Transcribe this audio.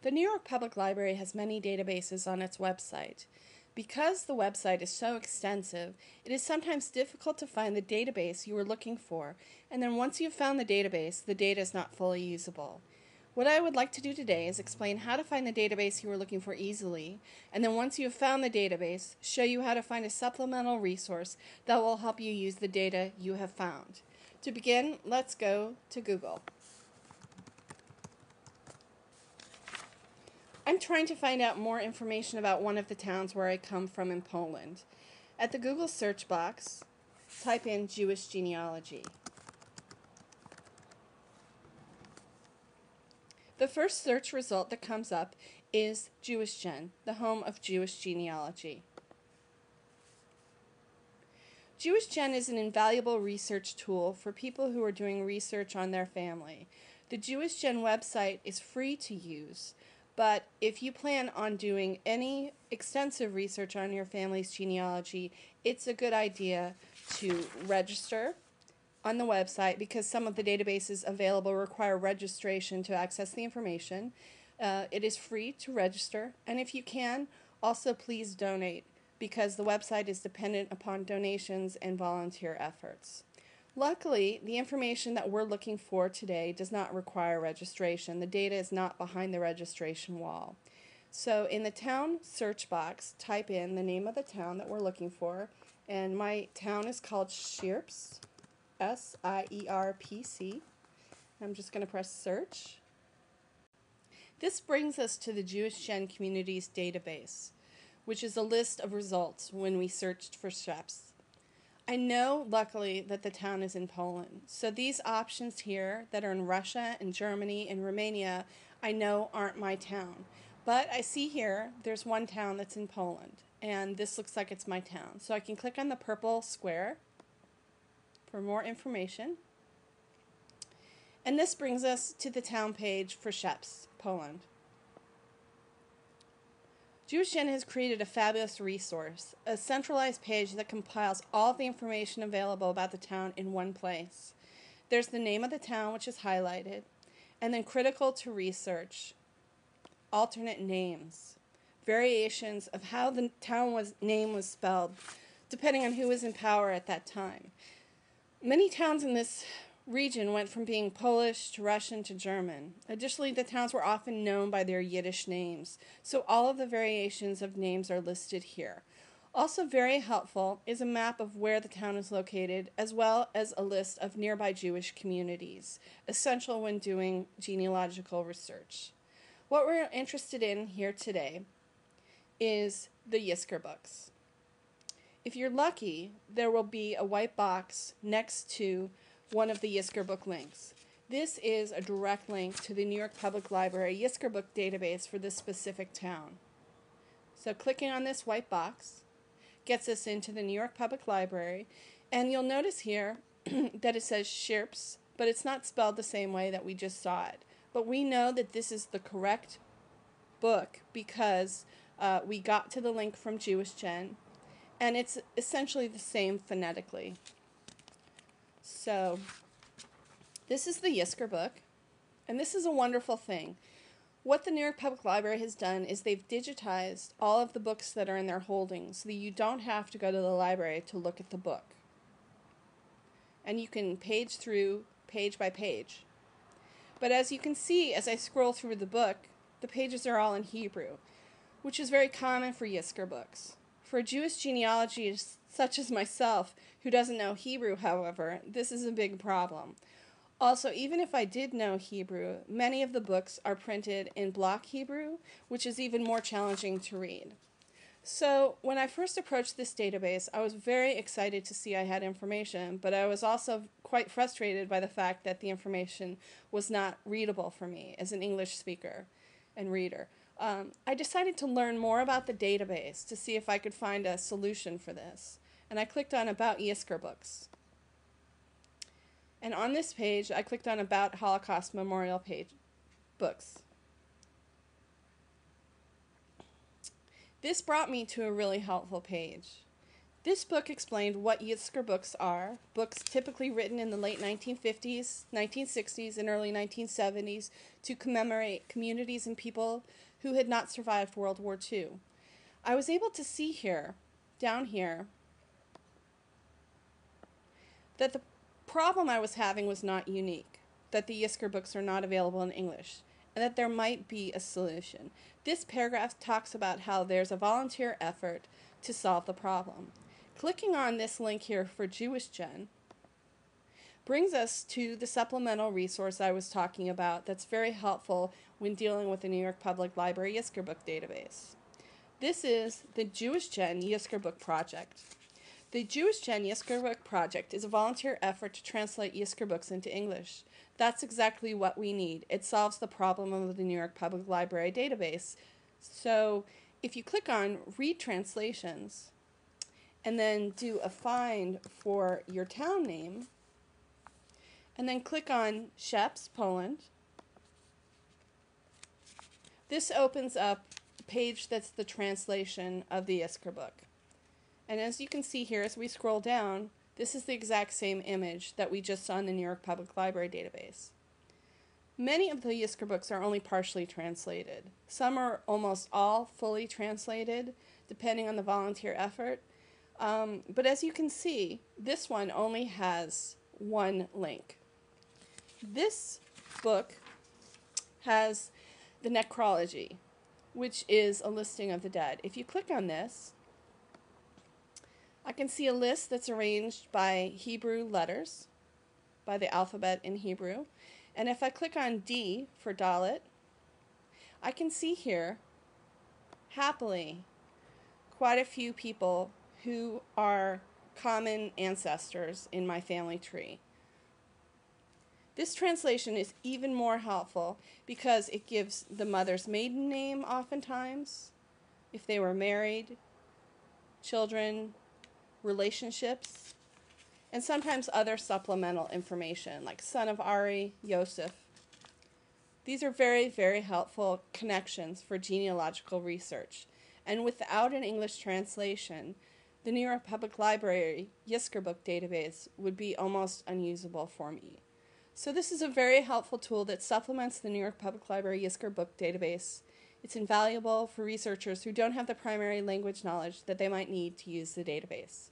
The New York Public Library has many databases on its website. Because the website is so extensive, it is sometimes difficult to find the database you are looking for, and then once you've found the database, the data is not fully usable. What I would like to do today is explain how to find the database you are looking for easily, and then once you have found the database, show you how to find a supplemental resource that will help you use the data you have found. To begin, let's go to Google. I'm trying to find out more information about one of the towns where I come from in Poland. At the Google search box, type in Jewish genealogy. The first search result that comes up is JewishGen, the home of Jewish genealogy. JewishGen is an invaluable research tool for people who are doing research on their family. The JewishGen website is free to use, but if you plan on doing any extensive research on your family's genealogy, it's a good idea to register on the website because some of the databases available require registration to access the information. It is free to register, and if you can, also please donate because the website is dependent upon donations and volunteer efforts. Luckily, the information that we're looking for today does not require registration. The data is not behind the registration wall. So in the town search box, type in the name of the town that we're looking for, and my town is called Sierpc, S-I-E-R-P-C. I'm just going to press search. This brings us to the JewishGen Communities database, which is a list of results when we searched for Sierpc. I know, luckily, that the town is in Poland, so these options here that are in Russia and Germany and Romania, I know aren't my town. But I see here there's one town that's in Poland, and this looks like it's my town. So I can click on the purple square for more information. And this brings us to the town page for Sierpc, Poland. JewishGen has created a fabulous resource, a centralized page that compiles all of the information available about the town in one place. There's the name of the town, which is highlighted, and then critical to research, alternate names, variations of how the name was spelled, depending on who was in power at that time. Many towns in this region went from being Polish to Russian to German. Additionally, the towns were often known by their Yiddish names, so all of the variations of names are listed here. Also very helpful is a map of where the town is located, as well as a list of nearby Jewish communities, essential when doing genealogical research. What we're interested in here today is the Yizkor books. If you're lucky, there will be a white box next to one of the Yizkor book links. This is a direct link to the New York Public Library Yizkor book database for this specific town. So clicking on this white box gets us into the New York Public Library, and you'll notice here that it says Sierpc, but it's not spelled the same way that we just saw it. But we know that this is the correct book because we got to the link from JewishGen, and it's essentially the same phonetically. So this is the Yizkor book, and this is a wonderful thing. What the New York Public Library has done is they've digitized all of the books that are in their holdings so that you don't have to go to the library to look at the book. And you can page through page by page. But as you can see, as I scroll through the book, the pages are all in Hebrew, which is very common for Yizkor books. For a Jewish genealogist such as myself, who doesn't know Hebrew, however, this is a big problem. Also, even if I did know Hebrew, many of the books are printed in block Hebrew, which is even more challenging to read. So when I first approached this database, I was very excited to see I had information, but I was also quite frustrated by the fact that the information was not readable for me as an English speaker and reader. I decided to learn more about the database to see if I could find a solution for this. And I clicked on About Yizkor Books. And on this page, I clicked on About Holocaust Memorial Books. This brought me to a really helpful page. This book explained what Yizkor books are, books typically written in the late 1950s, 1960s, and early 1970s to commemorate communities and people who had not survived World War II. I was able to see here, down here, that the problem I was having was not unique, that the Yizkor books are not available in English, and that there might be a solution. This paragraph talks about how there's a volunteer effort to solve the problem. Clicking on this link here for JewishGen brings us to the supplemental resource I was talking about that's very helpful when dealing with the New York Public Library Yizkor book database. This is the JewishGen Yizkor book project. The JewishGen Yizkor book project is a volunteer effort to translate Yizkor books into English. That's exactly what we need. It solves the problem of the New York Public Library database. So if you click on Read Translations, and then do a find for your town name, and then click on Szczep, Poland. This opens up a page that's the translation of the Yizkor book. And as you can see here, as we scroll down, this is the exact same image that we just saw in the New York Public Library database. Many of the Yizkor books are only partially translated. Some are almost all fully translated, depending on the volunteer effort. But as you can see, this one only has one link. This book has the necrology, which is a listing of the dead. If you click on this, I can see a list that's arranged by Hebrew letters, by the alphabet in Hebrew. And if I click on D for Dalet, I can see here, happily, quite a few people who are common ancestors in my family tree. This translation is even more helpful because it gives the mother's maiden name oftentimes, if they were married, children, relationships, and sometimes other supplemental information like son of Ari, Yosef. These are very, very helpful connections for genealogical research. And without an English translation, the New York Public Library Yizkor book database would be almost unusable for me. So this is a very helpful tool that supplements the New York Public Library Yizkor book database. It's invaluable for researchers who don't have the primary language knowledge that they might need to use the database.